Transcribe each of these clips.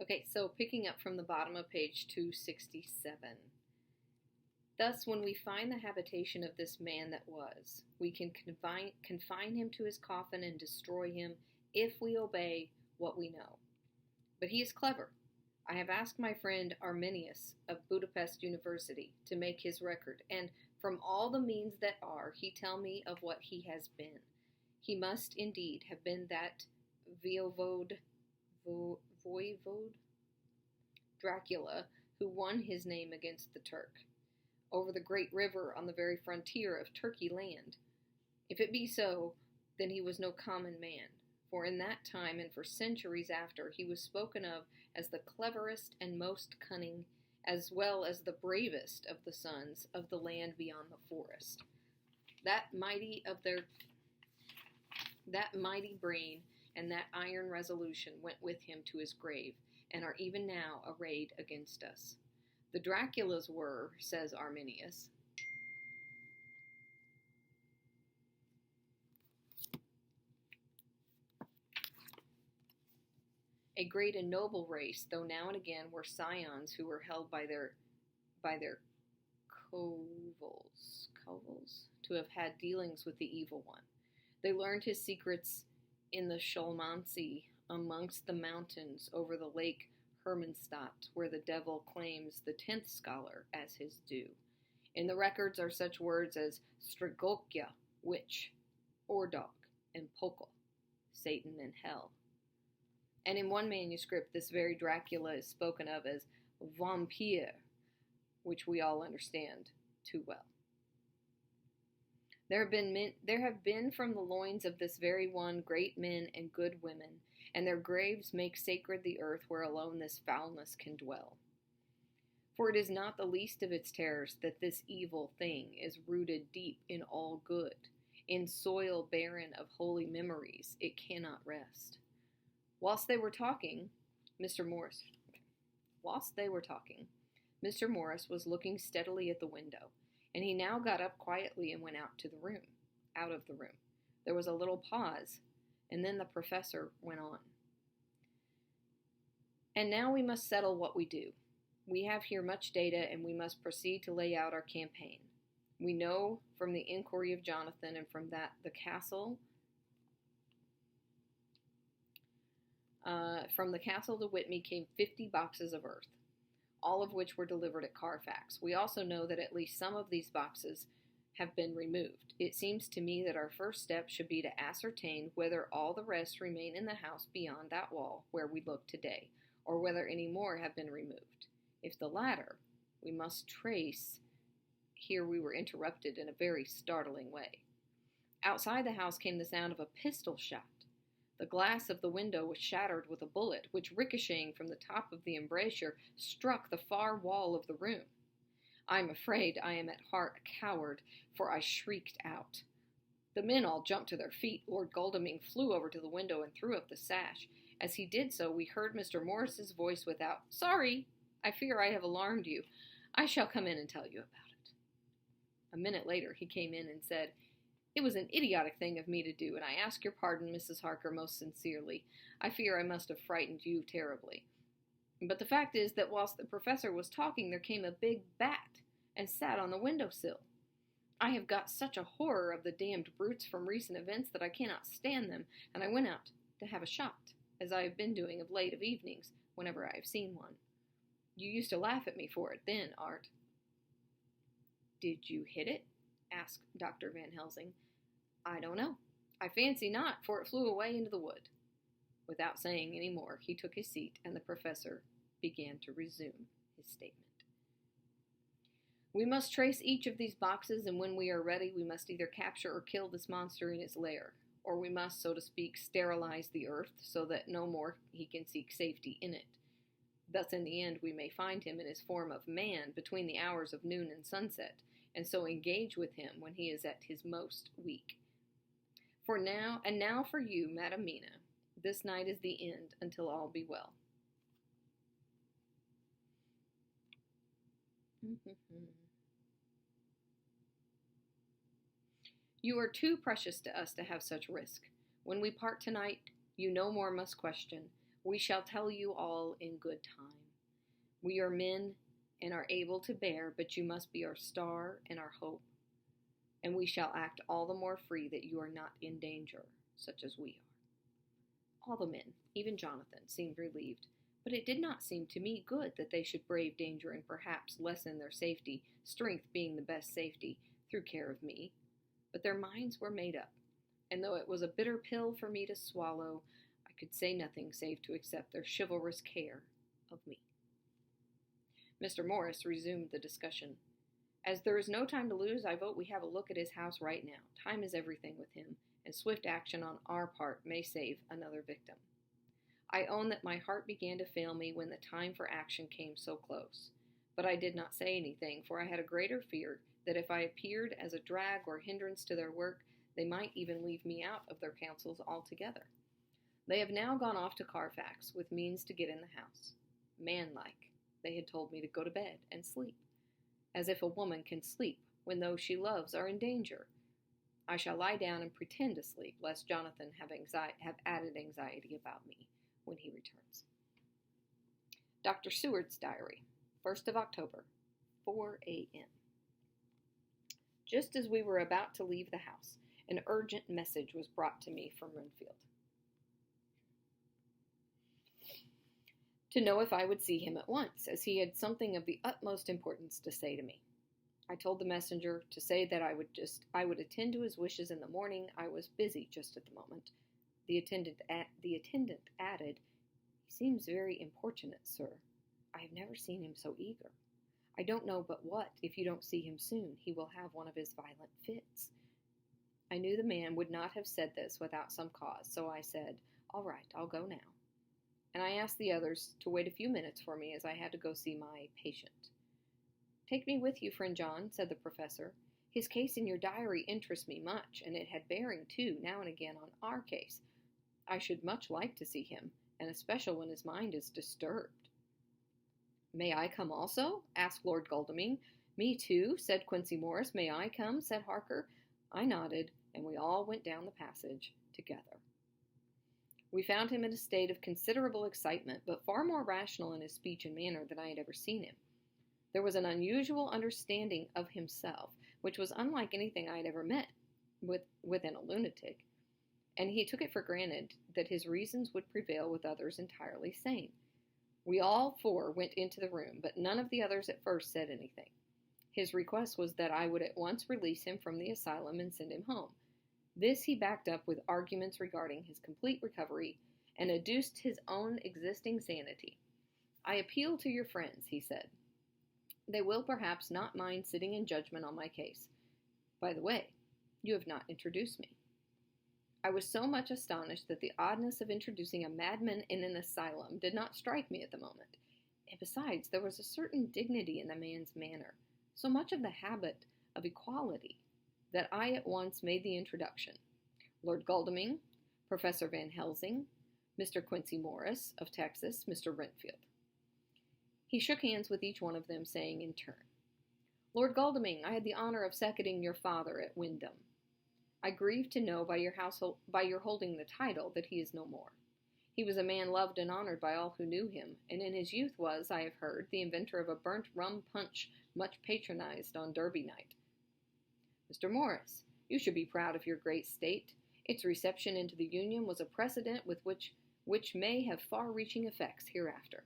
Okay, so picking up from the bottom of page 267. Thus, when we find the habitation of this man that was, we can confine him to his coffin and destroy him if we obey what we know. But he is clever. I have asked my friend Arminius of Budapest University to make his record, and from all the means that are, he tell me of what he has been. He must indeed have been that voivode Dracula who won his name against the Turk, over the great river on the very frontier of Turkey land. If it be so, then he was no common man, for in that time and for centuries after he was spoken of as the cleverest and most cunning, as well as the bravest of the sons of the land beyond the forest. That mighty brain and that iron resolution went with him to his grave, and are even now arrayed against us. The Draculas were, says Arminius, a great and noble race, though now and again were scions who were held by their covels to have had dealings with the evil one. They learned his secrets in the Scholmancy amongst the mountains over the lake Hermannstadt, where the devil claims the 10th scholar as his due. In the records are such words as Strigokya, witch, Ordog, and Pokol, Satan and hell. And in one manuscript, this very Dracula is spoken of as vampire, which we all understand too well. There have been from the loins of this very one great men and good women, and their graves make sacred the earth where alone this foulness can dwell. For it is not the least of its terrors that this evil thing is rooted deep in all good. In soil barren of holy memories, it cannot rest. Whilst they were talking, Mr. Morris was looking steadily at the window, and he now got up quietly and went out of the room. There was a little pause, and then the professor went on. And now we must settle what we do. We have here much data, and we must proceed to lay out our campaign. We know from the inquiry of Jonathan and from that the castle to Whitby came 50 boxes of earth, all of which were delivered at Carfax. We also know that at least some of these boxes have been removed. It seems to me that our first step should be to ascertain whether all the rest remain in the house beyond that wall where we look today, or whether any more have been removed. If the latter, we must trace. Here we were interrupted in a very startling way. Outside the house came the sound of a pistol shot. The glass of the window was shattered with a bullet, which, ricocheting from the top of the embrasure, struck the far wall of the room. I am afraid I am at heart a coward, for I shrieked out. The men all jumped to their feet. Lord Godalming flew over to the window and threw up the sash. As he did so, we heard Mr. Morris's voice without, "Sorry, I fear I have alarmed you. I shall come in and tell you about it." A minute later he came in and said, "It was an idiotic thing of me to do, and I ask your pardon, Mrs. Harker, most sincerely. I fear I must have frightened you terribly. But the fact is that whilst the professor was talking, there came a big bat and sat on the window-sill. I have got such a horror of the damned brutes from recent events that I cannot stand them, and I went out to have a shot, as I have been doing of late of evenings, whenever I have seen one. You used to laugh at me for it then, Art." "Did you hit it?" asked Dr. Van Helsing. "I don't know. I fancy not, for it flew away into the wood." Without saying any more, he took his seat, and the professor began to resume his statement. "We must trace each of these boxes, and when we are ready, we must either capture or kill this monster in its lair, or we must, so to speak, sterilize the earth so that no more he can seek safety in it. Thus, in the end, we may find him in his form of man between the hours of noon and sunset, and so engage with him when he is at his most weak. Now for you, Madam Mina, this night is the end until all be well." "You are too precious to us to have such risk. When we part tonight, you no more must question. We shall tell you all in good time. We are men and are able to bear, but you must be our star and our hope. And we shall act all the more free that you are not in danger, such as we are. All the men, even Jonathan, seemed relieved, but it did not seem to me good that they should brave danger and perhaps lessen their safety, strength being the best safety, through care of me. But their minds were made up, and though it was a bitter pill for me to swallow, I could say nothing save to accept their chivalrous care of me. Mr. Morris resumed the discussion. As there is no time to lose, I vote we have a look at his house right now. Time is everything with him, and swift action on our part may save another victim. I own that my heart began to fail me when the time for action came so close. But I did not say anything, for I had a greater fear that if I appeared as a drag or hindrance to their work, they might even leave me out of their counsels altogether. They have now gone off to Carfax, with means to get in the house. Manlike, they had told me to go to bed and sleep, as if a woman can sleep when those she loves are in danger. I shall lie down and pretend to sleep, lest Jonathan have added anxiety about me when he returns. Dr. Seward's Diary, 1st of October, 4 a.m. Just as we were about to leave the house, an urgent message was brought to me from Renfield, to know if I would see him at once, as he had something of the utmost importance to say to me. I told the messenger to say that I would attend to his wishes in the morning. I was busy just at the moment. The attendant added, "He seems very importunate, sir. I have never seen him so eager. I don't know but what, if you don't see him soon, he will have one of his violent fits." I knew the man would not have said this without some cause, so I said, "All right, I'll go now." And I asked the others to wait a few minutes for me, as I had to go see my patient. "Take me with you, friend John," said the professor. "His case in your diary interests me much, and it had bearing, too, now and again on our case. I should much like to see him, and especially when his mind is disturbed." "May I come also?" asked Lord Godalming. "Me too," said Quincy Morris. "May I come?" said Harker. I nodded, and we all went down the passage together. We found him in a state of considerable excitement, but far more rational in his speech and manner than I had ever seen him. There was an unusual understanding of himself, which was unlike anything I had ever met within a lunatic, and he took it for granted that his reasons would prevail with others entirely sane. We all four went into the room, but none of the others at first said anything. His request was that I would at once release him from the asylum and send him home. This he backed up with arguments regarding his complete recovery, and adduced his own existing sanity. "I appeal to your friends," he said. "They will perhaps not mind sitting in judgment on my case. By the way, you have not introduced me." I was so much astonished that the oddness of introducing a madman in an asylum did not strike me at the moment. And besides, there was a certain dignity in the man's manner, so much of the habit of equality, that I at once made the introduction. Lord Godalming, Professor Van Helsing, Mr. Quincy Morris, of Texas, Mr. Renfield. He shook hands with each one of them, saying in turn, "Lord Godalming, I had the honor of seconding your father at Wyndham. I grieve to know by your holding the title that he is no more. He was a man loved and honored by all who knew him, and in his youth was, I have heard, the inventor of a burnt rum punch much patronized on Derby night. Mr. Morris, you should be proud of your great state. Its reception into the Union was a precedent with which may have far-reaching effects hereafter,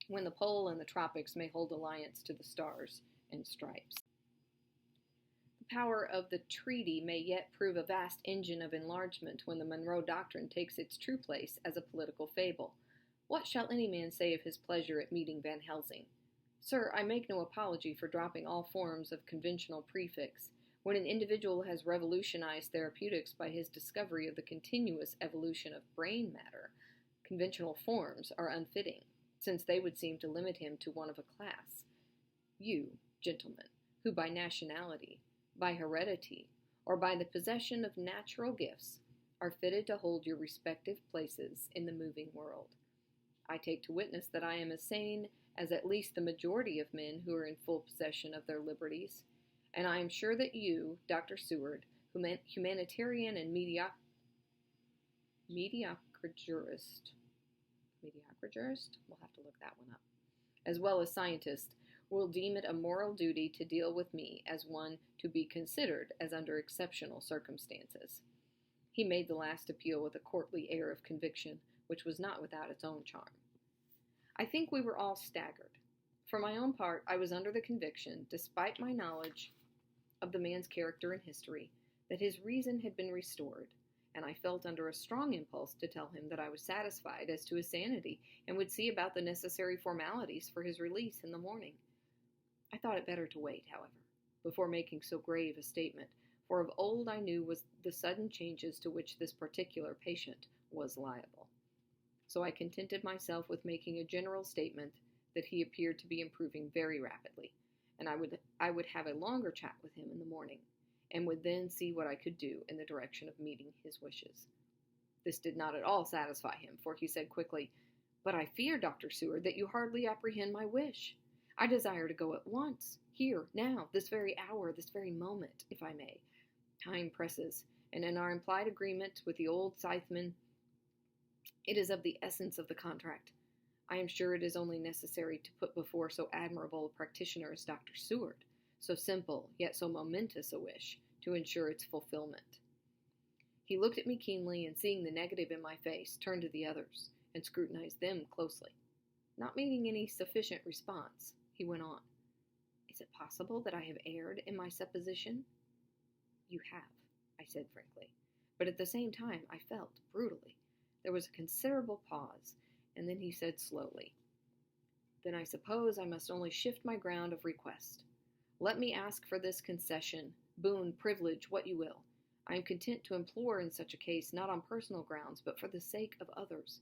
when the pole and the tropics may hold alliance to the stars and stripes. The power of the treaty may yet prove a vast engine of enlargement when the Monroe Doctrine takes its true place as a political fable. What shall any man say of his pleasure at meeting Van Helsing? Sir, I make no apology for dropping all forms of conventional prefix. When an individual has revolutionized therapeutics by his discovery of the continuous evolution of brain matter, conventional forms are unfitting, since they would seem to limit him to one of a class. You, gentlemen, who by nationality, by heredity, or by the possession of natural gifts, are fitted to hold your respective places in the moving world. I take to witness that I am as sane as at least the majority of men who are in full possession of their liberties, and I am sure that you, Dr. Seward, humanitarian and mediocre jurist, mediocre jurist, we'll have to look that one up, as well as scientists, will deem it a moral duty to deal with me as one to be considered as under exceptional circumstances. He made the last appeal with a courtly air of conviction, which was not without its own charm. I think we were all staggered. For my own part, I was under the conviction, despite my knowledge of the man's character and history, that his reason had been restored, and I felt under a strong impulse to tell him that I was satisfied as to his sanity and would see about the necessary formalities for his release in the morning. I thought it better to wait, however, before making so grave a statement, for of old I knew was the sudden changes to which this particular patient was liable. So I contented myself with making a general statement that he appeared to be improving very rapidly, and I would have a longer chat with him in the morning, and would then see what I could do in the direction of meeting his wishes. This did not at all satisfy him, for he said quickly, "But I fear, Dr. Seward, that you hardly apprehend my wish. I desire to go at once, here, now, this very hour, this very moment, if I may. Time presses, and in our implied agreement with the old scytheman, it is of the essence of the contract. I am sure it is only necessary to put before so admirable a practitioner as Dr. Seward so simple, yet so momentous a wish, to ensure its fulfillment." He looked at me keenly, and seeing the negative in my face, turned to the others, and scrutinized them closely. Not meeting any sufficient response, he went on. "Is it possible that I have erred in my supposition?" "You have," I said frankly, but at the same time I felt brutally. There was a considerable pause, and then he said slowly, "Then I suppose I must only shift my ground of request. Let me ask for this concession, boon, privilege, what you will. I am content to implore in such a case, not on personal grounds, but for the sake of others.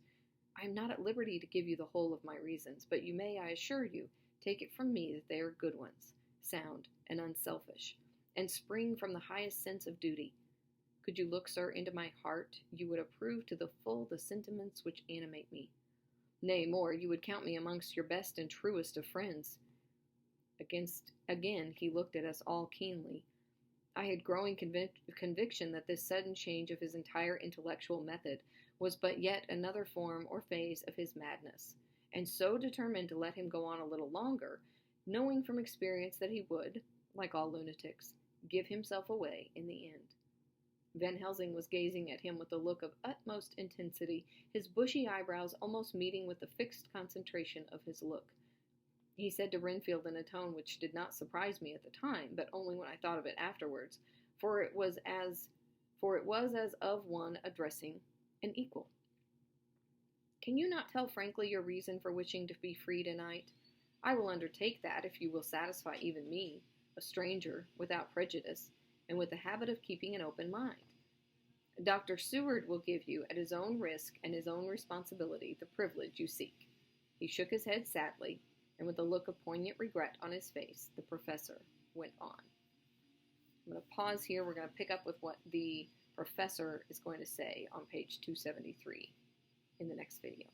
I am not at liberty to give you the whole of my reasons, but you may, I assure you, take it from me that they are good ones, sound and unselfish, and spring from the highest sense of duty. Could you look, sir, into my heart, you would approve to the full the sentiments which animate me. Nay, more, you would count me amongst your best and truest of friends." Again, he looked at us all keenly. I had growing conviction that this sudden change of his entire intellectual method was but yet another form or phase of his madness, and so determined to let him go on a little longer, knowing from experience that he would, like all lunatics, give himself away in the end. Van Helsing was gazing at him with a look of utmost intensity, his bushy eyebrows almost meeting with the fixed concentration of his look. He said to Renfield in a tone which did not surprise me at the time, but only when I thought of it afterwards, for it was as of one addressing an equal. "Can you not tell frankly your reason for wishing to be free tonight? I will undertake that if you will satisfy even me, a stranger, without prejudice, and with the habit of keeping an open mind. Dr. Seward will give you, at his own risk and his own responsibility, the privilege you seek." He shook his head sadly, and with a look of poignant regret on his face, the professor went on. I'm going to pause here. We're going to pick up with what the professor is going to say on page 273 in the next video.